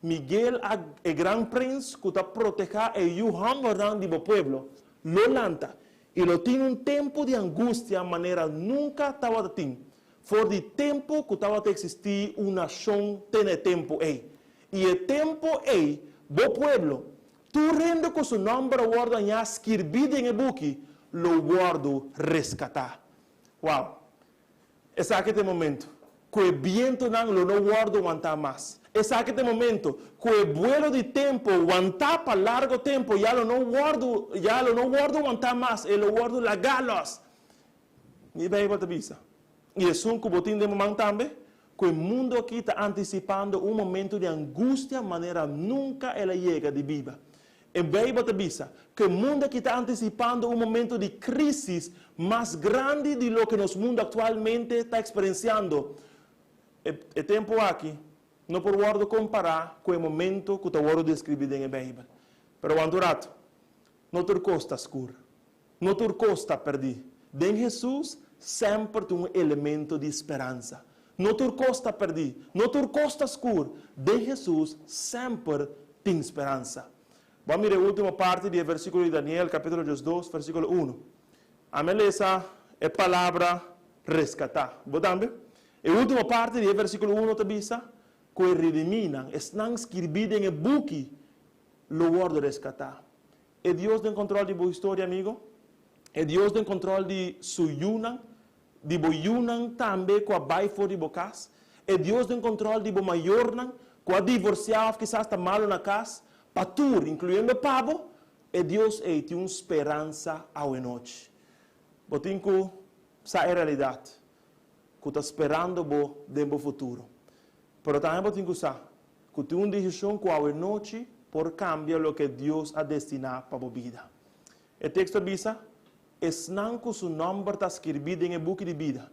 Miguel, el gran príncipe que está protegiendo el yuhan de mi pueblo, lo lanta y lo tiene un tiempo de angustia, manera nunca estaba tenido. Fue de tiempo que estaba a existir una nación, tiene tiempo ahí. Y el tiempo es, mi pueblo, tu rendo con su nombre guarda ya escribido en el buque, lo guardo rescatar. Wow. Es aquel momento. Que el viento no guardo aguantar más. Es aquel momento. Que el vuelo de tiempo aguantar para largo tiempo, ya lo no guardo aguantar más. Y lo guardo la galos. Y ve te avisa. Y es un cubotín de momento también. Que el mundo aquí está anticipando un momento de angustia, manera nunca ella llega de viva. En Bíblia te avisa que el mundo aquí está anticipando un momento de crisis más grande de lo que nuestro mundo actualmente está experienciando. El tiempo aquí no puedo comparar con el momento que te voy a describir en la Bíblia. Pero cuando rato, no te costa escuro, no te costa perder. En Jesús sempre tem elemento de esperança. Não te costa perder, não te costa escuro. De Jesus sempre tem esperança. Vamos ver a última parte do versículo de Daniel, capítulo 2, versículo 1. A meleza é palavra resgatar. Vamos a última parte do versículo 1 te diz que rediminan, estão escritos em buque, lo guardo resgatar. É Deus tem controle de sua história, amigo? É Deus tem controle de sua yunan, de bo yunan também com a baifo de bocas. É Deus tem controle de bo mayornan, com a divorciado, quizás está malo na casa. patur, incluyendo pavo, e Deus tem uma esperança a noite. Botinku, essa é a realidade. Que está esperando no futuro. Pero também botinku sa, que tem uma decisão com a noite por cambiar o que Deus ha destinado para a vida. O texto diz, es não que seu nome está escrito em book de vida.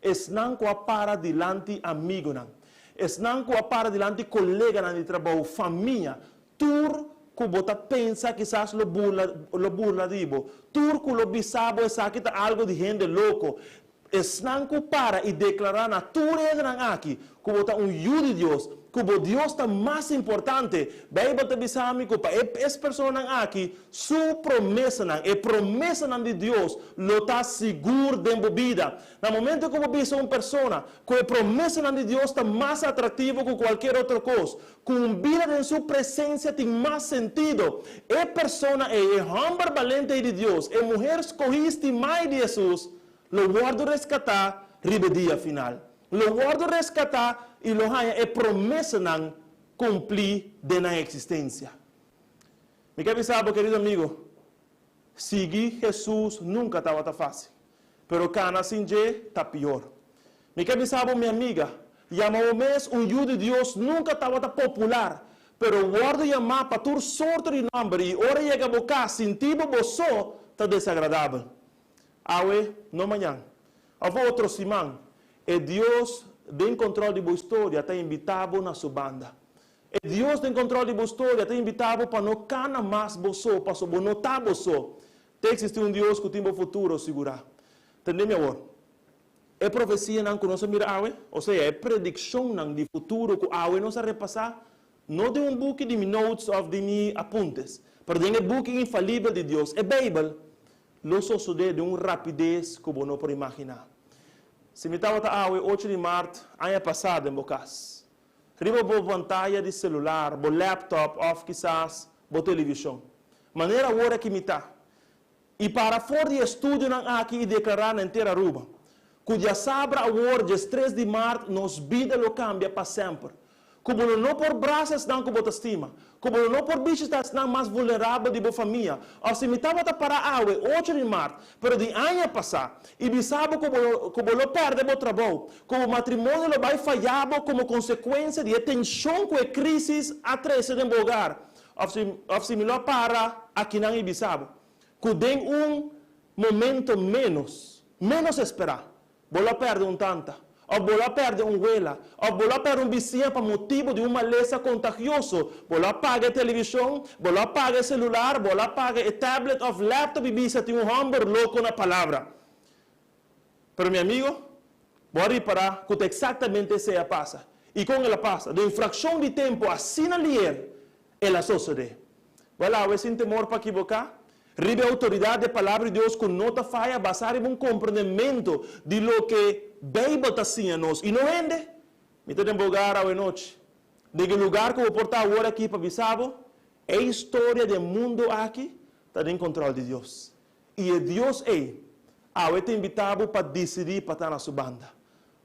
Es não que para dilante amigo não. Es não que para dilante colega de trabalho, família. Tur que bota pensa quizás lo burla dibo. Tur que lo bisabo esa que algo de gente louco. Es não que para e declarar na natureza aqui que bota judo de Deus. Que Deus está mais importante. Bem, bota bisami que para essa pessoa aqui, sua promessa e promessa de Deus lo está seguro dentro da vida. No momento que você uma pessoa que a promessa de Deus está mais atrativa que qualquer outra coisa, com vida em sua presença tem mais sentido. A pessoa é homem valente de Deus, é mulher escolhida mais de Jesus, lo guardo rescatar, ribedia final. Lo guardo rescatar e lo haya é promessa não cumprir de na existência. Me quer sabe, querido amigo, seguir Jesus nunca estava fácil, pero cana sin je está pior. Me quer sabe, minha amiga, llamamos mes judo de Deus nunca estava popular, pero guardo llamar para tu sorte de nome e hora chega a boca, sentido você está desagradável. Awe, no amanhã, avô outro simão. E Deus tem controle de sua história, está invitado na sua banda. E Deus tem controle de sua história, está invitado para não cana mais você, para não notar você. Tem que existir Deus que tem o futuro segurar. Entendeu, meu amor? É profecia não que nós mira awe, ou seja, é predição não de futuro que awe nós a repassar, não de book de notes ou de meus apuntes, mas de book infalível de Deus. É Bíblia, não sucede de uma rapidez que você não pode imaginar. Se me estava a 8 de março, ano passado, em Bocas. Riba bo pantalla de celular, bo laptop, ou quizás, bo televisão. Maneira agora que me está. E para fora de estúdio aqui e declarar na inteira Aruba. Cuja sabra agora, dia 3 de março, nos vida lo cambia para sempre. Como não por braços não como estima. Como não por bichos não mais vulnerável de boa família. Ou se me estava para a 8 de março, pero de ano passado, e me sabe como lo perde o trabalho, como o matrimônio lo vai falhar como consequência de tensão com a crise atrás de um lugar. Ou se me lo para aqui não e sabe. Que tem momento menos esperar. Vou lo perde tanta. Ou bola perde vela, ou bola perde vizinho por motivo de uma maleza contagioso. Bola apaga a televisão, bola apaga o celular, bola apaga o tablet ou laptop e bisa tem homem louco na palavra. Pero, meu amigo, vou reparar que exatamente isso passa. E com ela passa, de infração de tempo, assim a ler, ela sucede. Vai lá, sem temor para equivocar. Ribe a autoridade da palavra de Deus com nota falha, basada em compreendimento de lo que Bíblia está ensinando. E não ende. Me tem lugar a noite. De que lugar que eu vou portar agora aqui para avisar, é a história do mundo aqui, está em controle de Deus. E Deus te invitado para decidir para estar na sua banda.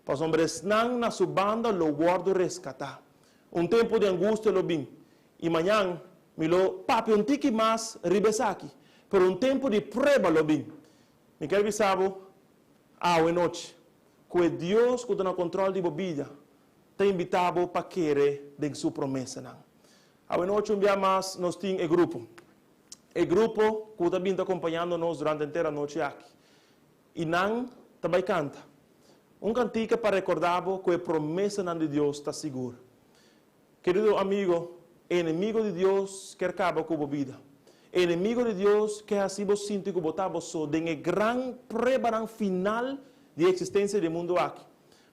Para os homens não na sua banda, lo guardo rescatar. Tempo de angústia lo bem. E amanhã, me lo papi tique mais ribesaki. Por tempo de prueba lo bem. Me quero avisar a noite. Que Deus que está no controle de sua vida, te invitado para querer de sua promessa. A noite dia mais nós temos o grupo. O grupo que está vindo acompanhando-nos durante a inteira noite aqui. E não também canta. Cantiga para recordar que a promessa de Deus está segura. Querido amigo, inimigo de Deus quer acabar com a vida. Inimigo de Deus quer assim você sentir que botava só de grande preparação final de existência do mundo aqui.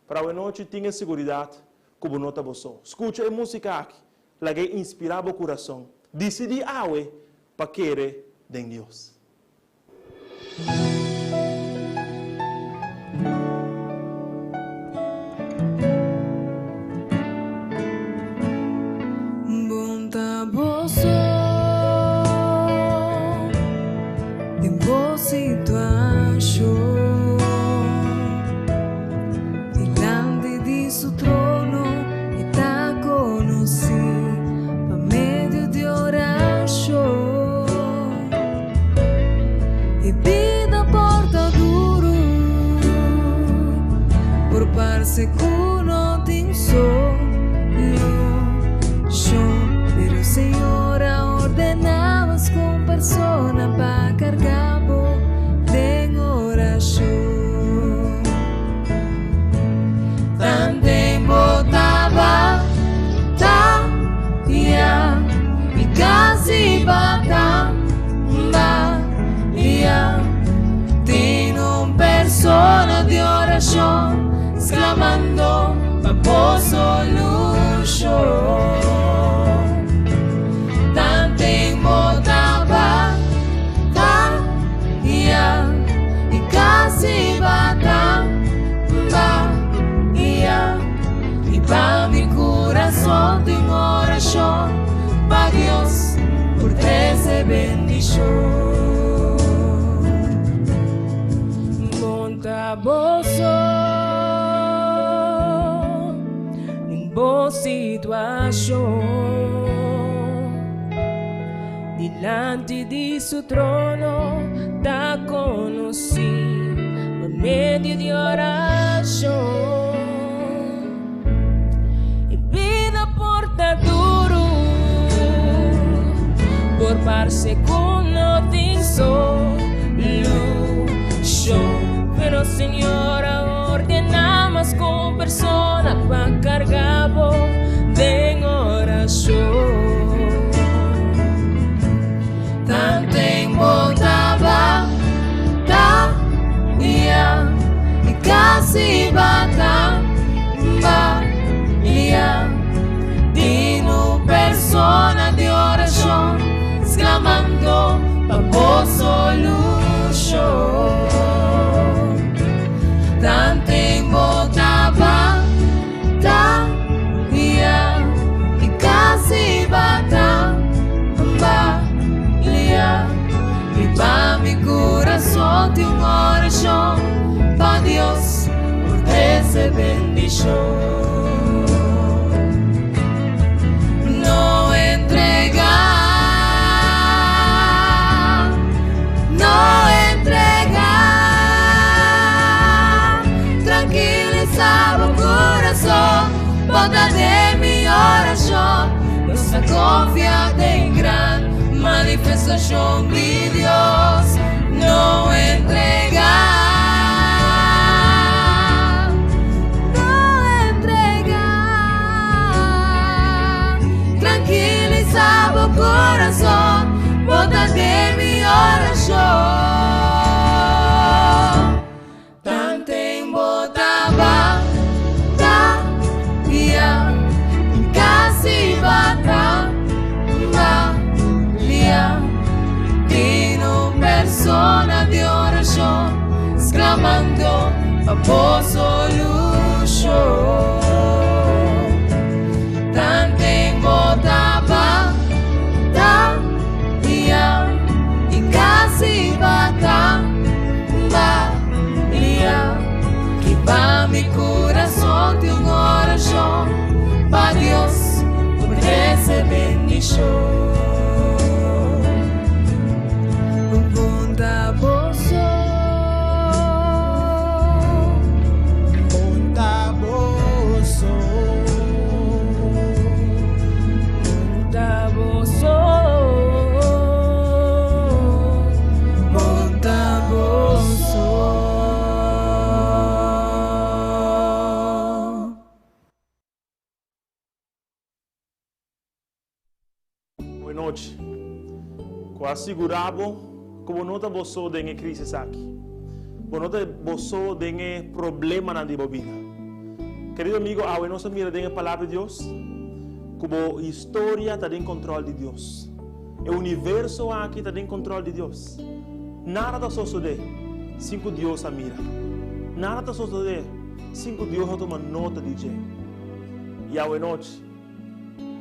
Para a noite tenha segurança que você não está só. Escute a música aqui, la que inspirava o coração. Decidi para querer de Deus. Su trono está conocido, a medio de orar. e vida porta duro por parse cuno tin solo pero Señora ordenamos con persona pa cargabo de oración tan tempo taba ta ya y casi bata ba ya tiene un persona de oración exclamando papo solution tante motaba ta ya y casi bata ba ya y pa mi corazón de oración pa Dios por 13 bendición monta bozo boa situação diante de seu trono da conheci por meio de oração e vida porta duro por parce con no tem solução pero Señora ordenamos con persona pa cargabo de oración tan tempo taba ta ya y casi bata ba ya dino persona de oración exclamando papo solution tan tempo taba ta ya y casi bata ba ya y pa mi corazón de oración pa Dios por 13 bendición no entregar no entregar tranquilizaba el corazón bota de mi oración nuestra confianza en gran manifestación de Dios no entregar tranquilizaba el corazón bota de mi oración tan tempo taba ta ya casi bata ba ya tiene persona de oración exclamando papo solution tan tempo taba ta ya y casi bata ba ya que va mi corazón de oración pa Dios por 13 bendición Boa noite. Asseguravo como não está você tem crise aqui. Não está você tem problema na sua vida. Querido amigo, a nossa mira tem a palavra de Deus. Como história está em controle de Deus. O universo aqui está em controle de Deus. Nada está suceder sem que Deus a mira. Nada está suceder sem que Deus toma nota de Deus. E a noite,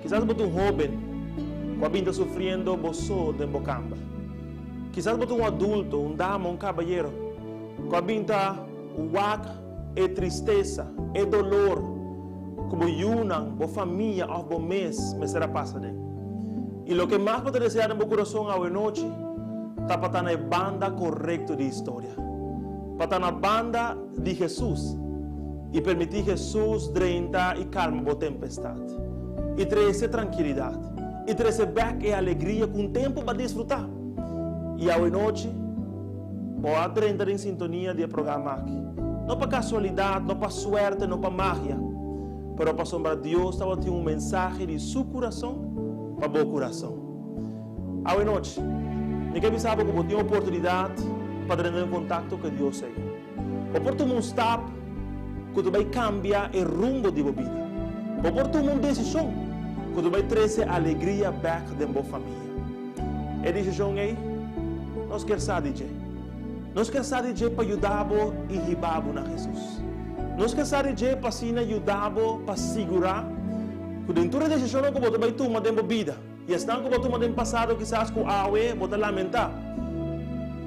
quizás você jovem que está sofrendo você de bocamba. Quizás você adulto, dama, caballero, que está e tristeza, e dolor, como yunang, bo família, ou bo mês, me será passado. E o que mais pode desejar no meu coração a noite, está para a banda correta de história. Para na banda de Jesus. E permitir Jesus drenta e calma a tempestade. E trazer tranquilidade. E trazer back e alegria com tempo para desfrutar. E à noite, pode entrar em sintonia do programa aqui. Não para casualidade, não para suerte, não para magia. Mas para sombra Deus estava tendo mensagem de seu coração para o coração. À noite, ninguém sabe que eu tenho oportunidade para entrar em contato com Deus. Oportunidade stop que tu vai cambiar o rumo de vida. Oportunidade decisão que tu vai trazer alegria back da tua família. E a decisão é nós queremos dizer. Nós queremos dizer para ajudar e ribar na Jesus. Nós queremos dizer para ajudar para segurar que dentro da decisão que você vai tomar na vida. E estão que você tomar no passado, quizás com a AUE, você lamentar.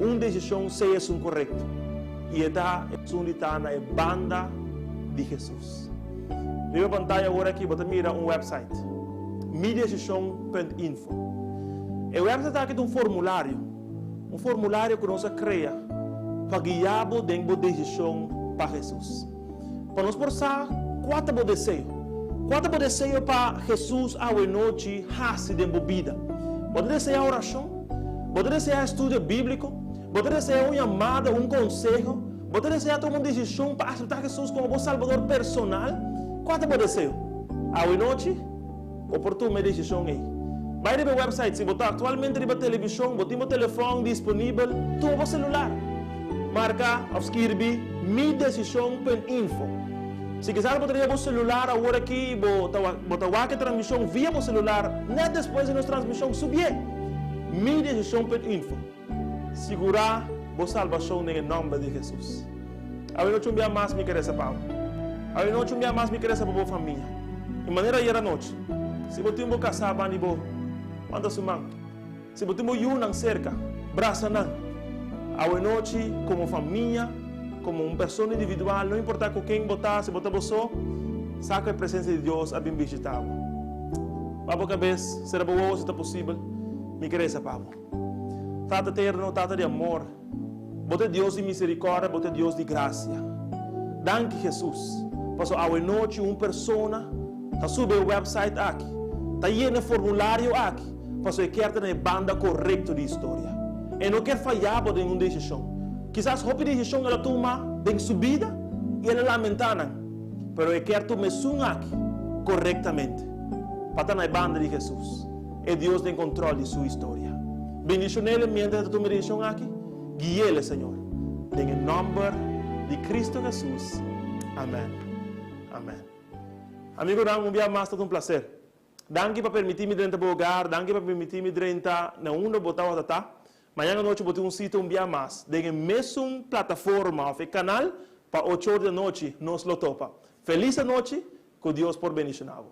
Uma decisão seja um correto. E esta é uma na banda de Jesus. Liga a pantalla agora aqui, você mira um website. Midecisão.info. O website está aqui de um formulário que nós criamos para guiar a decisão para Jesus. Para nós forçar 4 desejos. 4 desejos para Jesus a noite, raça de vida. Pode desejar oração, pode desejar estudo bíblico, pode desejar uma chamada, um conselho, pode desejar tomar uma decisão para aceitar Jesus como o Salvador personal. 4 desejos. A noite, oportuna decisão aí. Vai no website, se você atualmente na televisão, você tem o telefone disponível, toma o celular. Marca, escreve, midecisão.info. Se quiser, você tem o celular agora aqui, você vai a transmissão via o celular, nem depois de nossa transmissão, subir. Midecisão.info. Segurar a salvação no nome de Jesus. A noite, mais me quer Paulo. A noite, mais me quer para a família. De maneira que era noite. Se você tem casar, vai quando sumang. Se você tem um cerca, braça não. A noite, como família, como uma pessoa individual, não importa com quem botar, se botar você, saca a presença de Deus a bem visitar. Para cabeça, será bom se está possível, me querer Pablo. Tata eterno, tata de amor, bote Deus de misericórdia, bote Deus de graça. Danke Jesus. Passou a noite uma pessoa, está sube o website aqui, está lleno formulário aqui, passou quer ter banda correta de história. E não quer falhar em uma decisão. Quizás a decisão ela toma em subida e ela lamenta, mas eu quero tomar aqui corretamente para estar na banda de Jesus. E Deus tem controle de sua história. Bendição ele mientras toma decisão aqui, guie-le, Senhor. Em nome de Cristo Jesus. Amém. Amém. Amigo, um dia mais, é um prazer. Danke para permitir-me dentro do lugar, danke para permitir-me dentro na onda botar o tata. Amanhã à noite eu vou um sítio um dia mais. Tem a mesma plataforma, o canal, para 8 horas da noite, nos lo topa. Feliz noite, que Deus por bendicionar.